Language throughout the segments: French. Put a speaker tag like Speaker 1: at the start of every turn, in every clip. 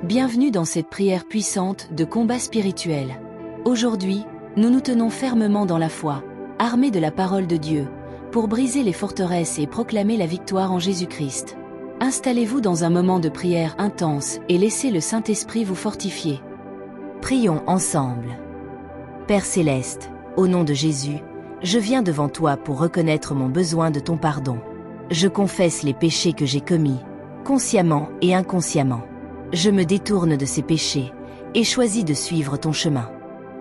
Speaker 1: Bienvenue dans cette prière puissante de combat spirituel. Aujourd'hui, nous nous tenons fermement dans la foi, armés de la parole de Dieu, pour briser les forteresses et proclamer la victoire en Jésus-Christ. Installez-vous dans un moment de prière intense et laissez le Saint-Esprit vous fortifier. Prions ensemble. Père Céleste, au nom de Jésus, je viens devant toi pour reconnaître mon besoin de ton pardon. Je confesse les péchés que j'ai commis, consciemment et inconsciemment. Je me détourne de ces péchés et choisis de suivre ton chemin.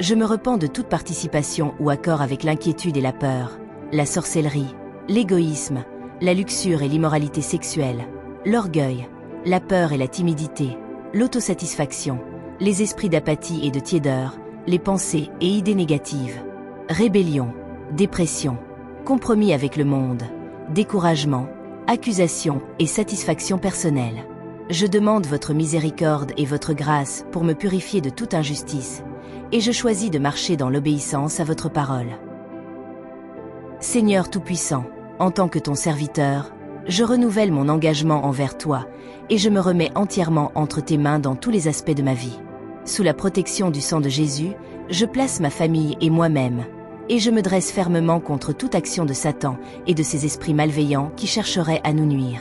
Speaker 1: Je me repens de toute participation ou accord avec l'inquiétude et la peur, la sorcellerie, l'égoïsme, la luxure et l'immoralité sexuelle, l'orgueil, la peur et la timidité, l'autosatisfaction, les esprits d'apathie et de tiédeur, les pensées et idées négatives, rébellion, dépression, compromis avec le monde, découragement, accusation et satisfaction personnelle. Je demande votre miséricorde et votre grâce pour me purifier de toute injustice, et je choisis de marcher dans l'obéissance à votre parole. Seigneur Tout-Puissant, en tant que ton serviteur, je renouvelle mon engagement envers toi, et je me remets entièrement entre tes mains dans tous les aspects de ma vie. Sous la protection du sang de Jésus, je place ma famille et moi-même, et je me dresse fermement contre toute action de Satan et de ses esprits malveillants qui chercheraient à nous nuire.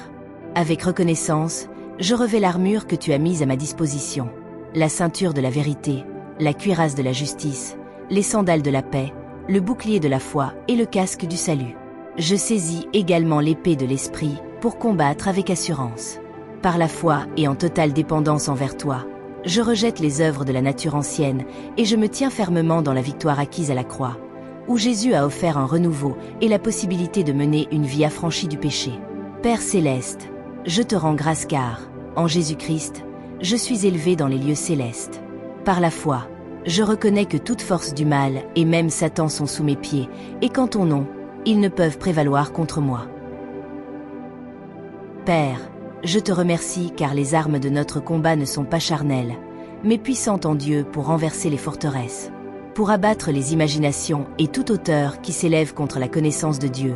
Speaker 1: Avec reconnaissance, je revêts l'armure que tu as mise à ma disposition, la ceinture de la vérité, la cuirasse de la justice, les sandales de la paix, le bouclier de la foi et le casque du salut. Je saisis également l'épée de l'esprit pour combattre avec assurance. Par la foi et en totale dépendance envers toi, je rejette les œuvres de la nature ancienne et je me tiens fermement dans la victoire acquise à la croix, où Jésus a offert un renouveau et la possibilité de mener une vie affranchie du péché. Père Céleste, je te rends grâce car, en Jésus-Christ, je suis élevé dans les lieux célestes. Par la foi, je reconnais que toute force du mal et même Satan sont sous mes pieds, et qu'en ton nom, ils ne peuvent prévaloir contre moi. Père, je te remercie car les armes de notre combat ne sont pas charnelles, mais puissantes en Dieu pour renverser les forteresses, pour abattre les imaginations et toute hauteur qui s'élève contre la connaissance de Dieu,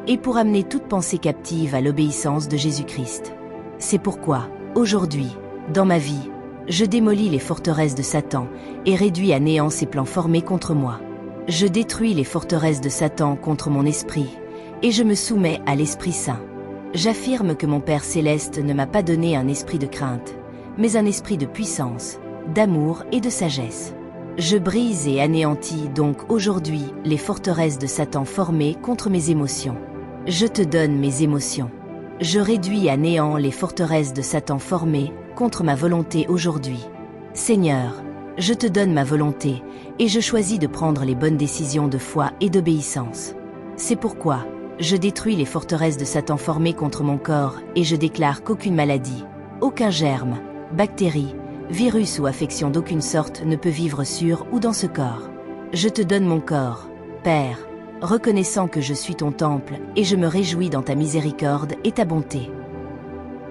Speaker 1: et pour amener toute pensée captive à l'obéissance de Jésus-Christ. C'est pourquoi, aujourd'hui, dans ma vie, je démolis les forteresses de Satan et réduis à néant ses plans formés contre moi. Je détruis les forteresses de Satan contre mon esprit, et je me soumets à l'Esprit Saint. J'affirme que mon Père Céleste ne m'a pas donné un esprit de crainte, mais un esprit de puissance, d'amour et de sagesse. Je brise et anéantis donc aujourd'hui les forteresses de Satan formées contre mes émotions. Je te donne mes émotions. Je réduis à néant les forteresses de Satan formées contre ma volonté aujourd'hui. Seigneur, je te donne ma volonté et je choisis de prendre les bonnes décisions de foi et d'obéissance. C'est pourquoi je détruis les forteresses de Satan formées contre mon corps et je déclare qu'aucune maladie, aucun germe, bactérie, virus ou affection d'aucune sorte ne peut vivre sur ou dans ce corps. Je te donne mon corps, Père, reconnaissant que je suis ton temple et je me réjouis dans ta miséricorde et ta bonté.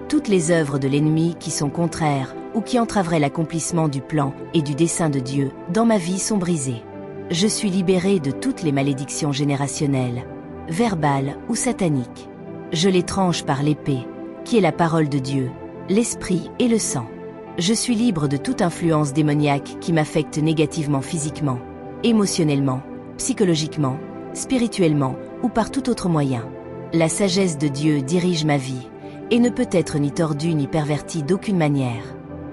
Speaker 1: Toutes les œuvres de l'ennemi qui sont contraires ou qui entraveraient l'accomplissement du plan et du dessein de Dieu dans ma vie sont brisées. Je suis libéré de toutes les malédictions générationnelles, verbales ou sataniques. Je les tranche par l'épée, qui est la parole de Dieu, l'esprit et le sang. Je suis libre de toute influence démoniaque qui m'affecte négativement physiquement, émotionnellement, psychologiquement, spirituellement ou par tout autre moyen. La sagesse de Dieu dirige ma vie et ne peut être ni tordue ni pervertie d'aucune manière.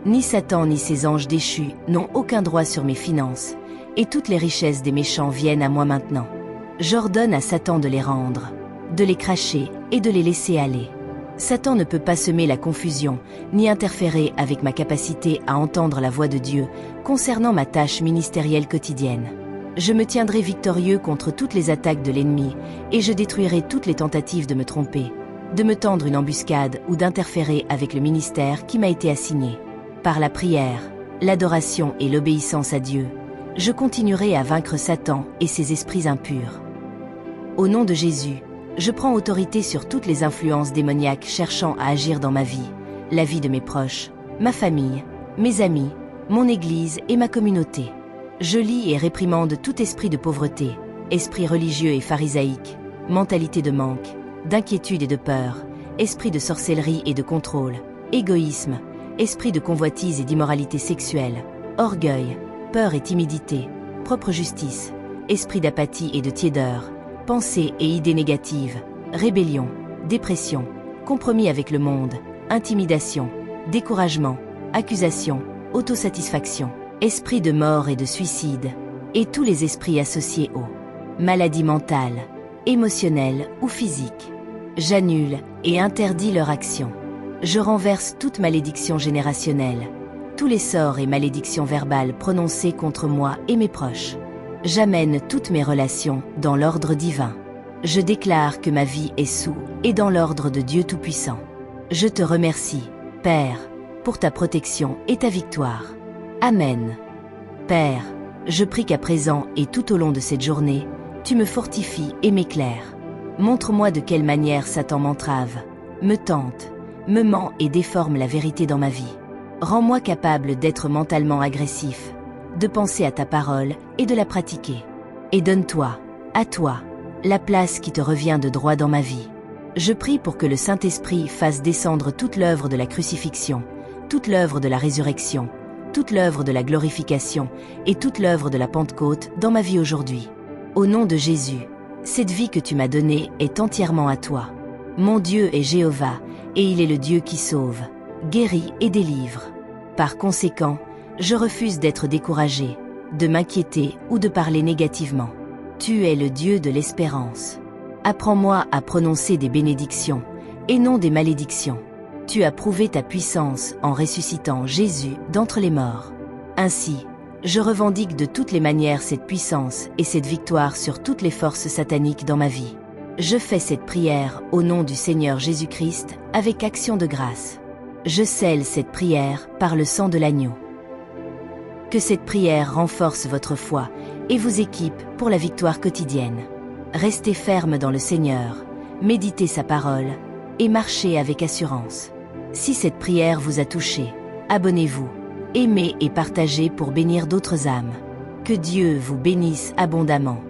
Speaker 1: Ni Satan ni ses anges déchus n'ont aucun droit sur mes finances, et toutes les richesses des méchants viennent à moi maintenant. J'ordonne à Satan de les rendre, de les cracher et de les laisser aller. Satan ne peut pas semer la confusion, ni interférer avec ma capacité à entendre la voix de Dieu concernant ma tâche ministérielle quotidienne. Je me tiendrai victorieux contre toutes les attaques de l'ennemi, et je détruirai toutes les tentatives de me tromper, de me tendre une embuscade ou d'interférer avec le ministère qui m'a été assigné. Par la prière, l'adoration et l'obéissance à Dieu, je continuerai à vaincre Satan et ses esprits impurs. Au nom de Jésus, je prends autorité sur toutes les influences démoniaques cherchant à agir dans ma vie, la vie de mes proches, ma famille, mes amis, mon Église et ma communauté. Je lie et réprimande tout esprit de pauvreté, esprit religieux et pharisaïque, mentalité de manque, d'inquiétude et de peur, esprit de sorcellerie et de contrôle, égoïsme, esprit de convoitise et d'immoralité sexuelle, orgueil, peur et timidité, propre justice, esprit d'apathie et de tiédeur, pensées et idées négatives, rébellion, dépression, compromis avec le monde, intimidation, découragement, accusation, autosatisfaction, esprit de mort et de suicide, et tous les esprits associés aux maladies mentales, émotionnelles ou physiques. J'annule et interdis leur action. Je renverse toute malédiction générationnelle, tous les sorts et malédictions verbales prononcées contre moi et mes proches. J'amène toutes mes relations dans l'ordre divin. Je déclare que ma vie est sous et dans l'ordre de Dieu Tout-Puissant. Je te remercie, Père, pour ta protection et ta victoire. Amen. Père, je prie qu'à présent et tout au long de cette journée, tu me fortifies et m'éclaires. Montre-moi de quelle manière Satan m'entrave, me tente, me ment et déforme la vérité dans ma vie. Rends-moi capable d'être mentalement agressif, de penser à ta parole et de la pratiquer. Et donne-toi, à toi, la place qui te revient de droit dans ma vie. Je prie pour que le Saint-Esprit fasse descendre toute l'œuvre de la crucifixion, toute l'œuvre de la résurrection, toute l'œuvre de la glorification et toute l'œuvre de la Pentecôte dans ma vie aujourd'hui. Au nom de Jésus, cette vie que tu m'as donnée est entièrement à toi. Mon Dieu est Jéhovah, et il est le Dieu qui sauve, guérit et délivre. Par conséquent, je refuse d'être découragé, de m'inquiéter ou de parler négativement. Tu es le Dieu de l'espérance. Apprends-moi à prononcer des bénédictions, et non des malédictions. Tu as prouvé ta puissance en ressuscitant Jésus d'entre les morts. Ainsi, je revendique de toutes les manières cette puissance et cette victoire sur toutes les forces sataniques dans ma vie. Je fais cette prière au nom du Seigneur Jésus-Christ avec action de grâce. Je scelle cette prière par le sang de l'agneau. Que cette prière renforce votre foi et vous équipe pour la victoire quotidienne. Restez ferme dans le Seigneur, méditez sa parole et marchez avec assurance. Si cette prière vous a touché, abonnez-vous, aimez et partagez pour bénir d'autres âmes. Que Dieu vous bénisse abondamment.